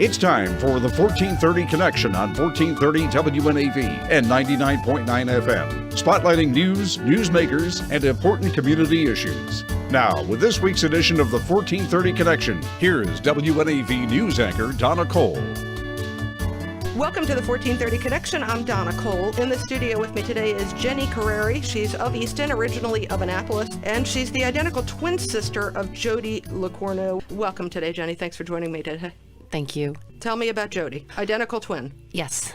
It's time for the 1430 Connection on 1430 WNAV and 99.9 FM, spotlighting news, newsmakers, and important community issues. Now, with this week's edition of the 1430 Connection, here is WNAV news anchor Donna Cole. Welcome to the 1430 Connection. I'm Donna Cole. In the studio with me today is Jenny Carrieri. She's of Easton, originally of Annapolis, and she's the identical twin sister of Jody LeCornu. Welcome today, Jenny. Thanks for joining me today. Thank you. Tell me about Jody. Identical twin. Yes.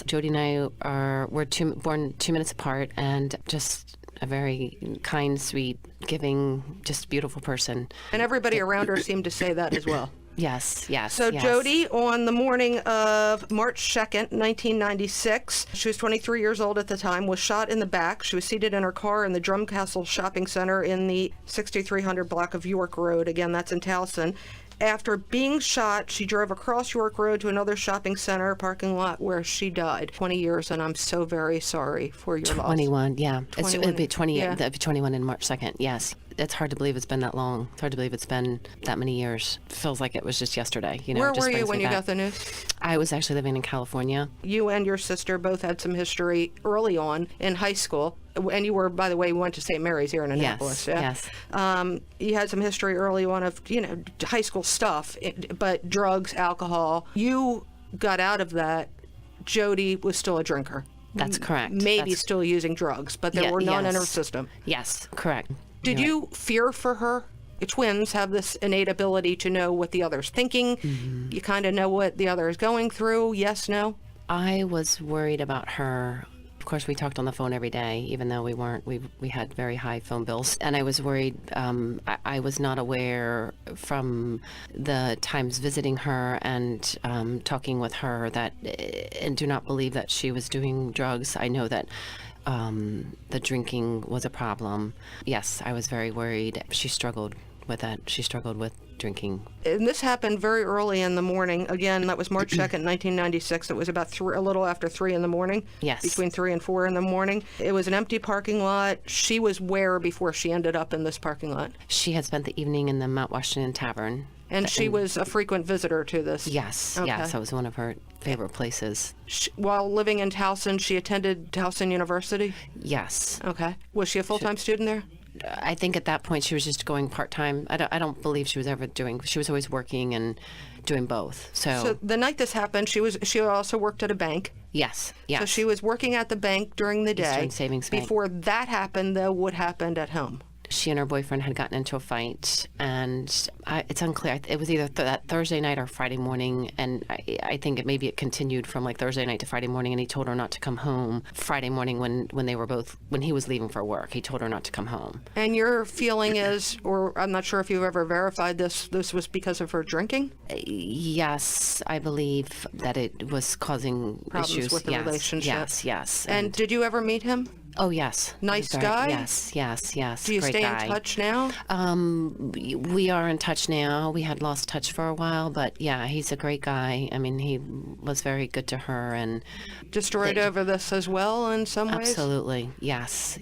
Jody and I were born 2 minutes apart, and just a very kind, sweet, giving, just beautiful person. And everybody around her seemed to say that as well. Yes. So Jody, on the morning of March 2nd, 1996, she was 23 years old at the time, was shot in the back. She was seated in her car in the Drumcastle Shopping Center in the 6300 block of York Road. Again, that's in Towson. After being shot, she drove across York Road to another shopping center parking lot where she died. 20 years, and I'm so very sorry for your loss. 21, yeah. 21. It'll be 20. Yeah. It'll be 21 in March 2nd. Yes. It's hard to believe it's been that long. It's hard to believe it's been that many years. It feels like it was just yesterday. You know, Where it just were you brings when me you back. got the news? I was actually living in California. You and your sister both had some history early on in high school. And you were, by the way, you went to St. Mary's here in Annapolis. Yes. You had some history early on of, high school stuff, but drugs, alcohol. You got out of that. Jody was still a drinker. That's correct. Maybe still using drugs, but there were none in her yes. system. Yes, correct. Did you fear for her? Twins have this innate ability to know what the other's thinking. Mm-hmm. You kind of know what the other is going through. Yes, no? I was worried about her. Of course, we talked on the phone every day, even though we had very high phone bills. And I was worried. I was not aware from the times visiting her and talking with her and do not believe that she was doing drugs. I know that the drinking was a problem. Yes, I was very worried. She struggled with that. She struggled with drinking. And this happened very early in the morning. Again, that was March 2nd, 1996. It was about a little after 3 in the morning. Yes. Between 3 and 4 in the morning. It was an empty parking lot. She was where before she ended up in this parking lot? She had spent the evening in the Mount Washington Tavern. And she was a frequent visitor to this? Yes, okay. Yes. That was one of her favorite places. While living in Towson, she attended Towson University? Yes. Okay. Was she a full-time student there? I think at that point she was just going part-time. I don't believe she was always working and doing both. So the night this happened, she also worked at a bank. Yes. So she was working at the bank during the day. Eastern Savings Bank. Before that happened, though, what happened at home? She and her boyfriend had gotten into a fight, and it's unclear. It was either that Thursday night or Friday morning, and I think maybe it continued from like Thursday night to Friday morning, and he told her not to come home. Friday morning when he was leaving for work, he told her not to come home. And your feeling is, or I'm not sure if you've ever verified this was because of her drinking? Yes, I believe that it was causing problems issues with the relationship. Yes. And did you ever meet him? Oh, yes. Nice guy? Yes. Do you Great stay guy. in touch now? We are in touch now. We had lost touch for a while, but yeah, he's a great guy. I mean, he was very good to her and destroyed over this as well in some ways? Absolutely. Yes.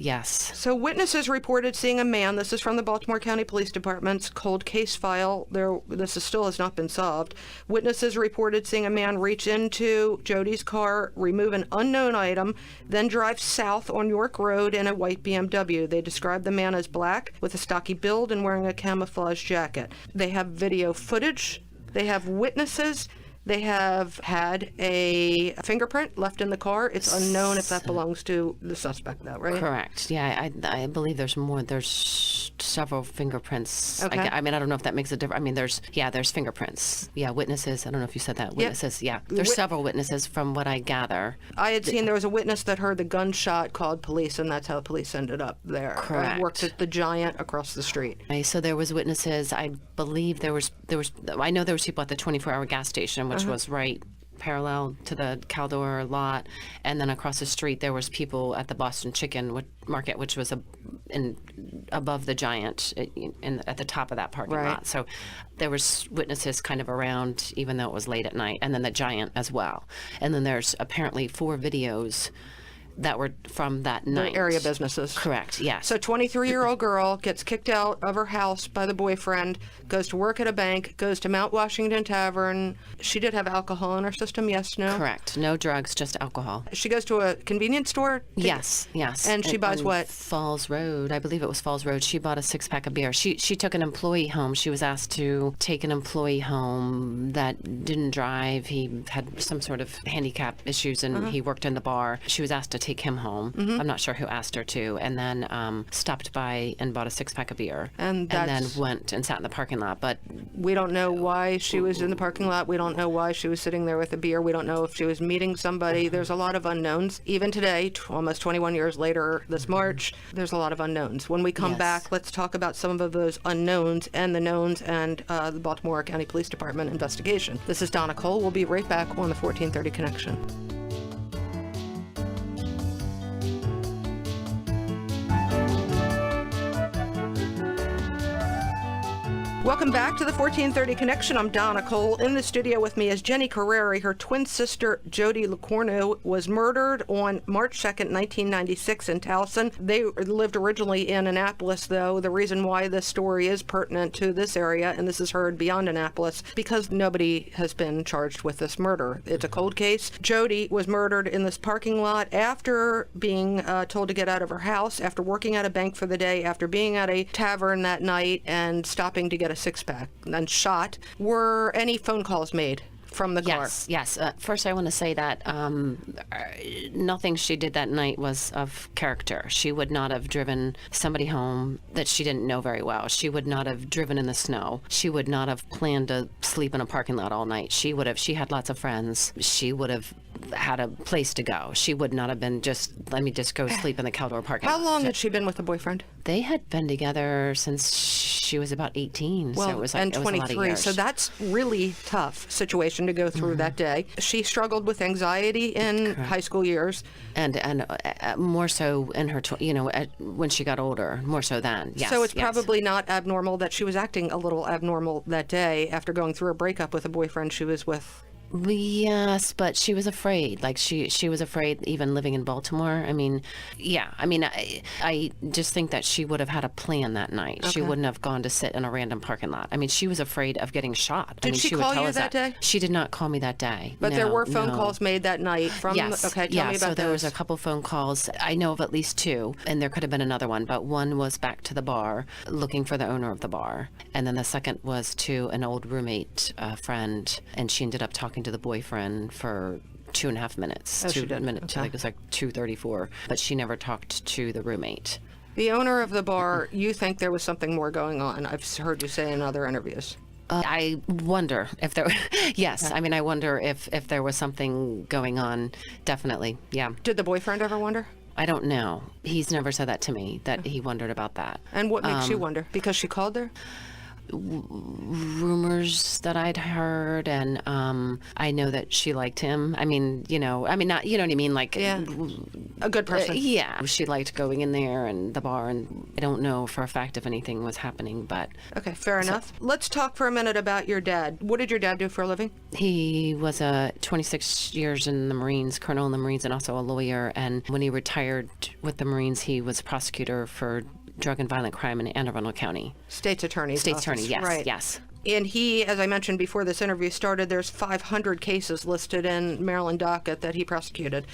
So witnesses reported seeing a man, this is from the Baltimore County Police Department's cold case file. This still has not been solved. Witnesses reported seeing a man reach into Jody's car, remove an unknown item, then drive south on York Road in a white BMW. They described the man as black with a stocky build and wearing a camouflage jacket. They have video footage. They have witnesses. They have had a fingerprint left in the car. It's unknown if that belongs to the suspect, though, right? Correct. Yeah, I believe there's more. There's several fingerprints. Okay. I mean, I don't know if that makes a difference. I mean, there's fingerprints. Yeah, witnesses. I don't know if you said that. Witnesses. Yeah, there's several witnesses from what I gather. I had seen there was a witness that heard the gunshot, called police, and that's how the police ended up there. Correct. Worked at the Giant across the street. Okay, so there was witnesses. I believe there was. I know there was people at the 24-hour gas station, which was right parallel to the Caldor lot, and then across the street there was people at the Boston Chicken Market, which was above the Giant, at the top of that parking lot. So there was witnesses kind of around, even though it was late at night, and then the Giant as well. And then there's apparently 4 videos that were from that night. The area businesses. Correct, yes. So 23-year-old girl gets kicked out of her house by the boyfriend, goes to work at a bank, goes to Mount Washington Tavern. She did have alcohol in her system, yes, no? Correct. No drugs, just alcohol. She goes to a convenience store? Yes. And she buys on what? Falls Road. I believe it was Falls Road. She bought a 6-pack of beer. She took an employee home. She was asked to take an employee home that didn't drive. He had some sort of handicap issues, and he worked in the bar. She was asked to take him home. I'm not sure who asked her to. And then stopped by and bought a 6-pack of beer. And then went and sat in the parking lot. But we don't know why she was in the parking lot. We don't know why she was sitting there with a beer. We don't know if she was meeting somebody. There's a lot of unknowns. Even today, almost 21 years later this March, there's a lot of unknowns. When we come back, let's talk about some of those unknowns and the knowns and the Baltimore County Police Department investigation. This is Donna Cole. We'll be right back on the 1430 Connection. Welcome back to the 1430 Connection. I'm Donna Cole. In the studio with me is Jenny Carrieri. Her twin sister, Jody LeCornu, was murdered on March 2nd, 1996 in Towson. They lived originally in Annapolis, though. The reason why this story is pertinent to this area, and this is heard beyond Annapolis, because nobody has been charged with this murder. It's a cold case. Jody was murdered in this parking lot after being told to get out of her house, after working at a bank for the day, after being at a tavern that night and stopping to get a 6-pack, and shot. Were any phone calls made from the car? Yes. First, I want to say that nothing she did that night was of character. She would not have driven somebody home that she didn't know very well. She would not have driven in the snow. She would not have planned to sleep in a parking lot all night. She had lots of friends. She would have had a place to go. She would not have been let me just go sleep in the Caldor parking lot. How long had she been with the boyfriend? They had been together since she was about 18. Well, so it was and it was 23. a lot of years. So that's really tough situation to go through that day. She struggled with anxiety in high school years, and more so in her when she got older, more so then. Yes. So it's probably not abnormal that she was acting a little abnormal that day after going through a breakup with a boyfriend she was with. Yes, but she was afraid. Like she was afraid even living in Baltimore. I mean, I just think that she would have had a plan that night. Okay. She wouldn't have gone to sit in a random parking lot. I mean, she was afraid of getting shot. Did she call you that day? She did not call me that day. But there were phone calls made that night from yes. Okay, tell me about so there those. was a couple phone calls. I know of at least 2, and there could have been another one, but one was back to the bar looking for the owner of the bar. And then the second was to an old roommate friend, and she ended up talking to the boyfriend for 2.5 minutes. Oh, she did. Minutes, okay. I think it was like 2:34, but she never talked to the roommate. The owner of the bar, you think there was something more going on. I've heard you say in other interviews. I wonder if there, yes. Okay. I mean, I wonder if there was something going on. Definitely, yeah. Did the boyfriend ever wonder? I don't know. He's never said that to me, that he wondered about that. And what makes you wonder? Because she called there? Rumors that I'd heard, and I know that she liked him. I mean, not, you know what I mean? Like, yeah. A good person. Yeah. She liked going in there and the bar, and I don't know for a fact if anything was happening, but... Okay, fair enough. Let's talk for a minute about your dad. What did your dad do for a living? He was 26 years in the Marines, colonel in the Marines, and also a lawyer, and when he retired with the Marines, he was a prosecutor for drug and violent crime in Anne Arundel County. State's attorney's State's office. attorney, yes, right. yes. And he, as I mentioned before this interview started, there's 500 cases listed in Maryland docket that he prosecuted,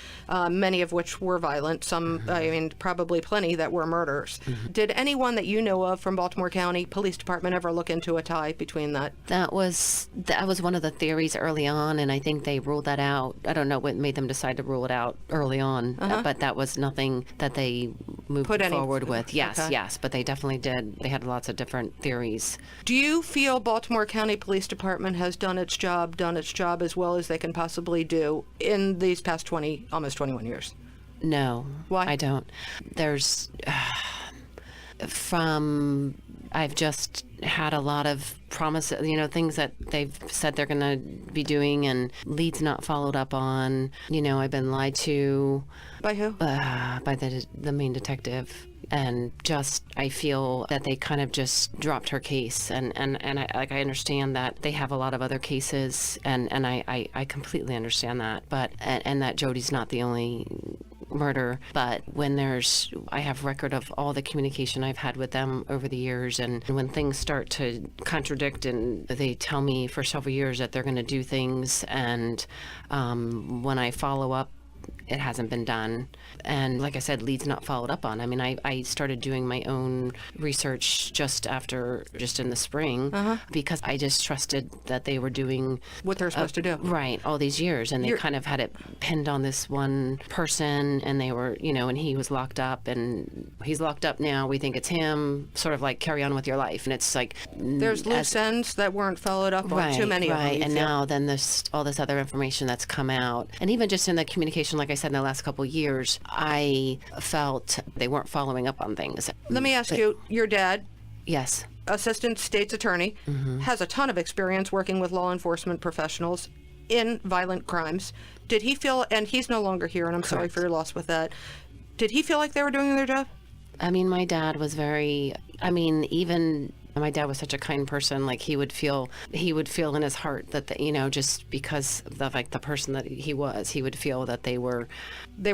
many of which were violent, some, I mean, probably plenty that were murders. Did anyone that you know of from Baltimore County Police Department ever look into a tie between that? That was one of the theories early on, and I think they ruled that out. I don't know what made them decide to rule it out early on, but that was nothing that they moved forward with. Yes, okay. Yes, but they definitely did. They had lots of different theories. Do you feel Baltimore County Police Department has done its job as well as they can possibly do in these past almost 21 years? No. Why? I don't. There's I've just had a lot of promises, things that they've said they're going to be doing and leads not followed up on. I've been lied to. By who? By the main detective. And I feel that they kind of just dropped her case, and I understand that they have a lot of other cases, and I completely understand that, but and that Jody's not the only murder, but when I have record of all the communication I've had with them over the years, and when things start to contradict and they tell me for several years that they're going to do things, and when I follow up, it hasn't been done. And like I said, leads not followed up on. I mean, I started doing my own research just in the spring, because I just trusted that they were doing what they're supposed to do. Right, all these years. And they kind of had it pinned on this one person, and they were, and he was locked up, and he's locked up now. We think it's him, sort of like carry on with your life. And it's like... There's loose ends that weren't followed up on, too many of them. Right, and now then there's all this other information that's come out. And even just in the communication, like I said, in the last couple of years, I felt they weren't following up on things. Let me ask you, your dad, yes, assistant state's attorney, has a ton of experience working with law enforcement professionals in violent crimes. Did he feel, and he's no longer here, and I'm sorry for your loss with that, did he feel like they were doing their job? I mean, my dad was my dad was such a kind person. Like he would feel in his heart that just because of like the person that he was, he would feel that they were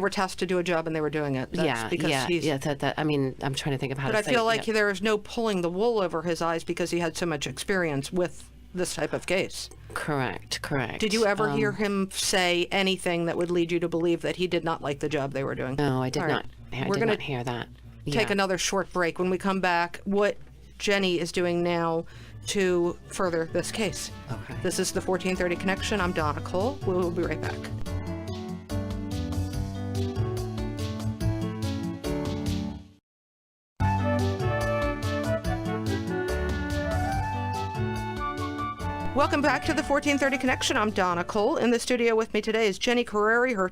tasked to do a job and they were doing it. That I mean, I'm trying to think of how to say it. But I feel like there is no pulling the wool over his eyes because he had so much experience with this type of case. Correct. Did you ever hear him say anything that would lead you to believe that he did not like the job they were doing? No, I did not. We're did not hear that. Take another short break. When we come back, what Jenny is doing now to further this case. Okay. This is the 1430 Connection. I'm Donna Cole. We will be right back. Welcome back to the 1430 Connection. I'm Donna Cole. In the studio with me today is Jenny Carrieri. Her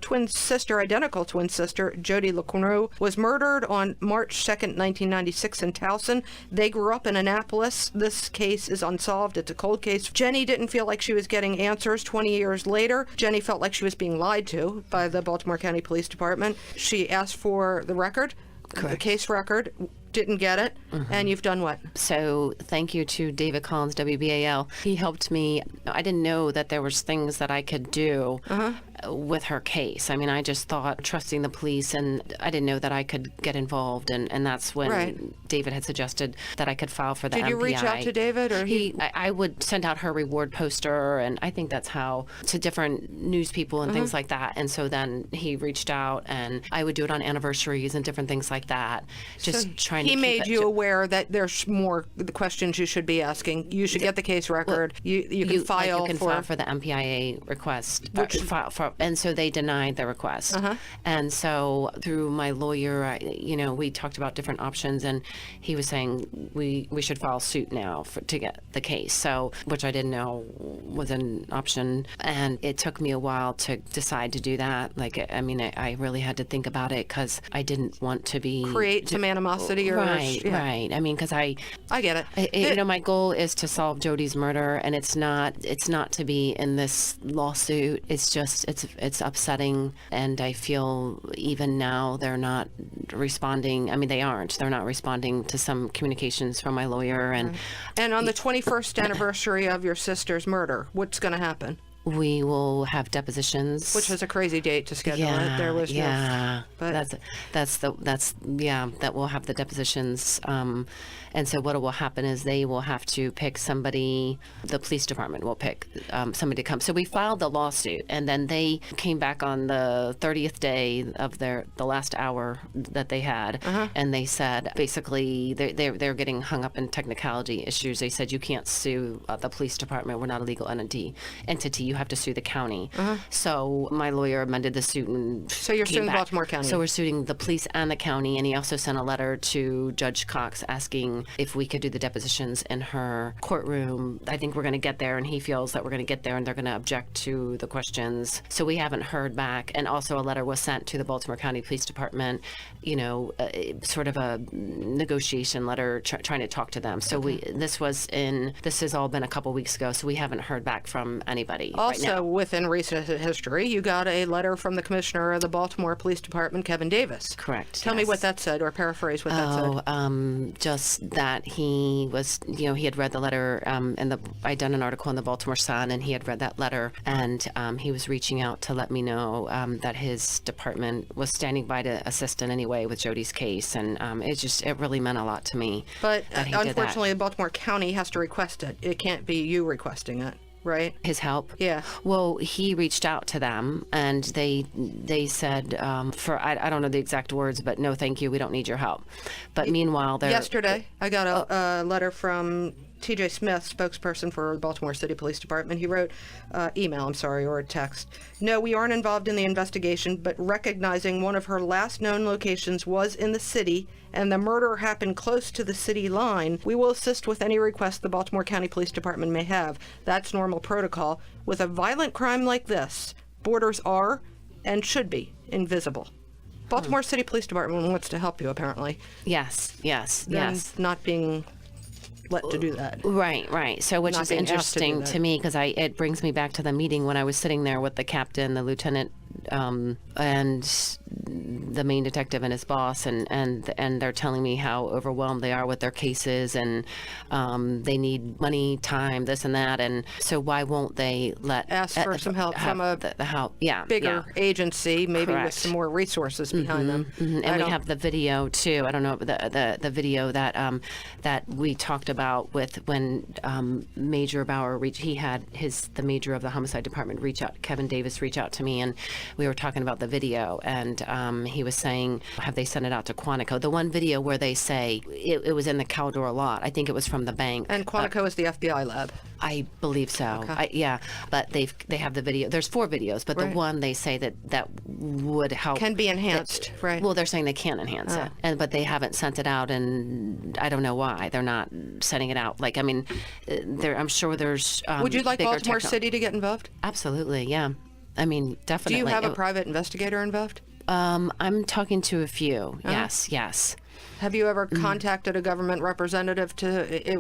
identical twin sister, Jody LeCornu, was murdered on March 2nd, 1996 in Towson. They grew up in Annapolis. This case is unsolved. It's a cold case. Jenny didn't feel like she was getting answers 20 years later. Jenny felt like she was being lied to by the Baltimore County Police Department. She asked for the record, the case record, didn't get it, and you've done what? So thank you to David Collins, WBAL. He helped me. I didn't know that there was things that I could do with her case. I mean, I just thought trusting the police, and I didn't know that I could get involved, and that's when David had suggested that I could file for the MPI. Did you reach out to David? Or I would send out her reward poster, and I think that's how, to different news people and things like that. And so then he reached out, and I would do it on anniversaries and different things like that. Just trying to He keep made you aware that there's more the questions you should be asking. You should get the case record. You can file for the MPIA request. And so they denied the request. And so through my lawyer, we talked about different options, and he was saying we should file suit now to get the case. So, which I didn't know was an option, and it took me a while to decide to do that. Like, I mean, I really had to think about it because I didn't want to create some animosity or right. I mean, because I get it. My goal is to solve Jody's murder, and it's not to be in this lawsuit. It's just it's upsetting, and I feel even now they're not responding. I mean, they aren't. They're not responding to some communications from my lawyer. And on the 21st anniversary of your sister's murder, what's going to happen? We will have depositions, which was a crazy date to schedule it. There was that we'll have the depositions, and so what will happen is they will have to pick somebody. The police department will pick somebody to come. So we filed the lawsuit, and then they came back on the 30th day of the last hour that they had, and they said basically they're getting hung up in technicality issues. They said you can't sue the police department. We're not a legal entity. You have to sue the county. So my lawyer amended the suit, and so you're suing Baltimore County. So we're suing the police and the county, and he also sent a letter to Judge Cox asking if we could do the depositions in her courtroom. I think we're going to get there, and he feels that we're going to get there, and they're going to object to the questions. So we haven't heard back, and also a letter was sent to the Baltimore County Police Department, sort of a negotiation letter trying to talk to them. So this has all been a couple weeks ago, so we haven't heard back from anybody. also, now. within recent history, you got a letter from the commissioner of the Baltimore Police Department, Kevin Davis. Correct. Tell me yes. what that said, or paraphrase what that said. Just that he was, he had read the letter, I'd done an article in the Baltimore Sun, and he had read that letter, and he was reaching out to let me know that his department was standing by to assist in any way with Jody's case, and it really meant a lot to me. But that he did that. unfortunately, Baltimore County has to request it. It can't be you requesting it, right? His help? Yeah. Well, he reached out to them, and they said, I don't know the exact words, but no, thank you, we don't need your help. But meanwhile, Yesterday, I got a letter from TJ Smith, spokesperson for the Baltimore City Police Department. He wrote or a text. No, we aren't involved in the investigation, but recognizing one of her last known locations was in the city and the murder happened close to the city line, we will assist with any request the Baltimore County Police Department may have. That's normal protocol. With a violent crime like this, borders are and should be invisible. Baltimore City Police Department wants to help you, apparently. Yes. Not being let to do that. Right. So which Not is being asked interesting to to me, because it brings me back to the meeting when I was sitting there with the captain, the lieutenant, and the main detective and his boss, and they're telling me how overwhelmed they are with their cases, and they need money, time, this and that, and so why won't they Ask for some help from the help? Yeah, bigger agency, maybe with Correct. some more resources behind them. And we have the video too. I don't know the video that we talked about with when Major Bauer he had the major of the homicide department Kevin Davis reach out to me, and we were talking about the video, and he was saying, have they sent it out to Quantico? The one video where they say it was in the Caldor lot. I think it was from the bank. And Quantico is the FBI lab. I believe so. Okay. But they have the video. There's 4 videos, but the one they say that would help Can be enhanced, right? Well, they're saying they can enhance it, but they haven't sent it out, and I don't know why they're not sending it out. I'm sure there's. Would you like bigger Baltimore City to get involved? Absolutely, yeah. I mean, definitely. Do you have a private investigator involved? I'm talking to a few. Yes. Have you ever contacted a government representative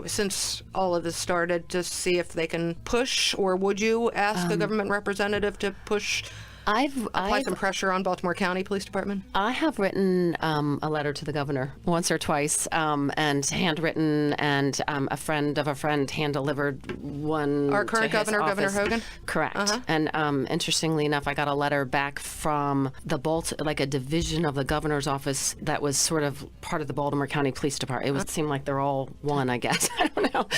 since all of this started, to see if they can push, or would you ask a government representative to push? Apply some pressure on Baltimore County Police Department? I have written a letter to the governor once or twice, and handwritten, and a friend of a friend hand-delivered one. Our current to his governor, office. Governor Hogan? Correct. And interestingly enough, I got a letter back from a division of the governor's office that was sort of part of the Baltimore County Police Department. It seemed like they're all one, I guess. I don't know.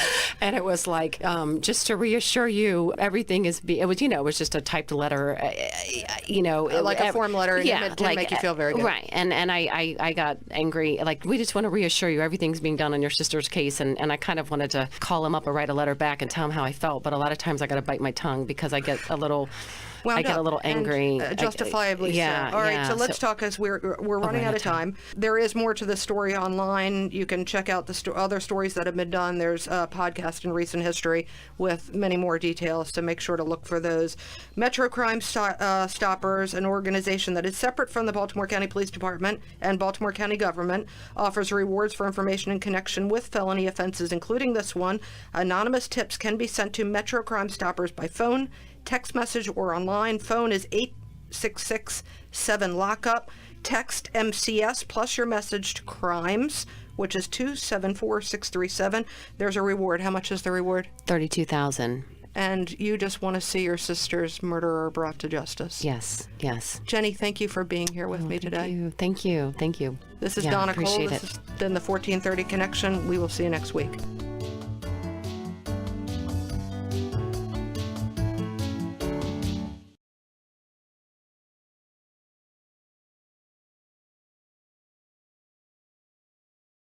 And it was like, just to reassure you, everything is. It was just a typed letter. Like a form letter, and it didn't make you feel very good. Right, and I got angry. Like, we just want to reassure you everything's being done on your sister's case, and I kind of wanted to call him up or write a letter back and tell him how I felt, but a lot of times I got to bite my tongue because I get a little. I get a little angry. Justifiably so. All right, so let's talk, as we're running out of time. There is more to the story online. You can check out the other stories that have been done. There's a podcast in recent history with many more details, so make sure to look for those. Metro Crime Stoppers, an organization that is separate from the Baltimore County Police Department and Baltimore County government, offers rewards for information in connection with felony offenses, including this one. Anonymous tips can be sent to Metro Crime Stoppers by phone, text message, or online. Phone is 866-7-LOCK-UP. Text MCS plus your message to crimes, which is 274-637. There's a reward. How much is the reward? $32,000. And you just want to see your sister's murderer brought to justice. Yes. Jenny, thank you for being here with me today. Thank you. This is Donna Cole. Appreciate This it. has been the 1430 Connection. We will see you next week.